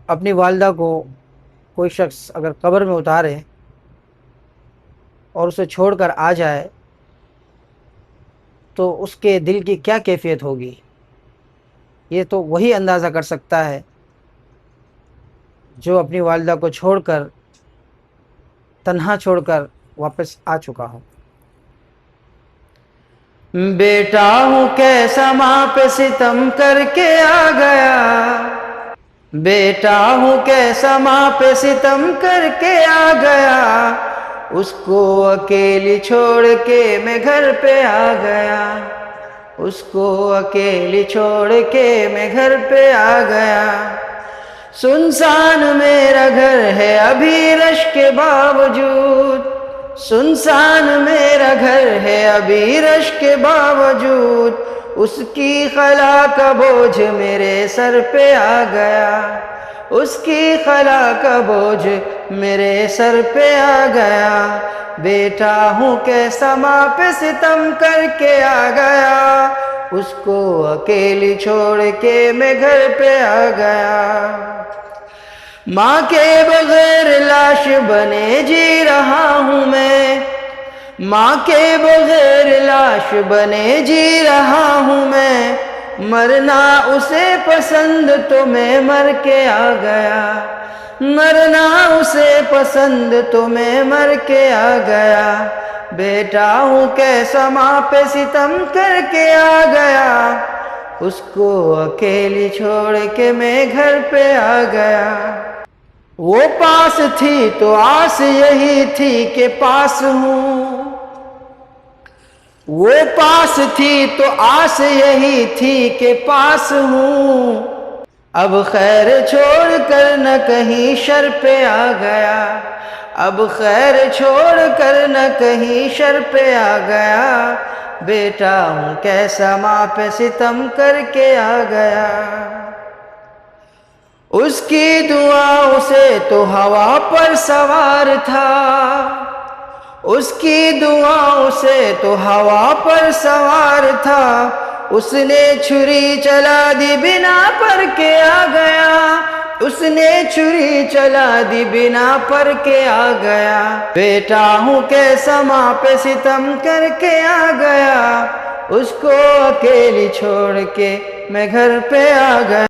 اپنی والدہ کو کوئی شخص اگر قبر میں اتارے اور اسے چھوڑ کر آ جائے تو اس کے دل کی کیا کیفیت ہوگی، یہ تو وہی اندازہ کر سکتا ہے جو اپنی والدہ کو چھوڑ کر، تنہا چھوڑ کر واپس آ چکا ہو۔ بیٹا ہوں کیسا ماں پہ ستم کر کے آ گیا، بیٹا ہوں کیسا ماں پہ ستم کر کے آ گیا، اس کو اکیلی چھوڑ کے میں گھر پہ آ گیا، اس کو اکیلی چھوڑ کے میں گھر پہ آ گیا۔ سنسان میرا گھر ہے ابھی رش کے باوجود، سنسان میرا گھر ہے ابھی رش کے باوجود، اس کی خلا کا بوجھ میرے سر پہ آ گیا، اس کی خلا کا بوجھ میرے سر پہ آ گیا۔ بیٹا ہوں کیسا ماں پہ ستم کر کے آ گیا، اس کو اکیلی چھوڑ کے میں گھر پہ آ گیا۔ ماں کے بغیر لاش بنے جی رہا ہوں میں، ماں کے بغیر لاش بنے جی رہا ہوں میں، مرنا اسے پسند تو میں مر کے آ گیا، مرنا اسے پسند تو میں مر کے آ گیا۔ بیٹا ہوں کیسا ماں پہ ستم کر کے آ گیا، اس کو اکیلی چھوڑ کے میں گھر پہ آ گیا۔ وہ پاس تھی تو آس یہی تھی کہ پاس ہوں، وہ پاس تھی تو آس یہی تھی کہ پاس ہوں، اب خیر چھوڑ کر نہ کہیں شر پہ آ گیا، اب خیر چھوڑ کر نہ کہیں شر پہ آ گیا۔ بیٹا ہوں کیسا ماں پہ ستم کر کے آ گیا۔ اس کی دعاؤں سے تو ہوا پر سوار تھا، اس کی دعاؤں سے تو ہوا پر سوار تھا، اس نے چھری چلا دی بنا پر کے آ گیا، اس نے چھری چلا دی بنا پر کے آ گیا۔ بیٹا ہوں کیسا ماں پہ ستم کر کے آ گیا، اس کو اکیلی چھوڑ کے میں گھر پہ آ گیا۔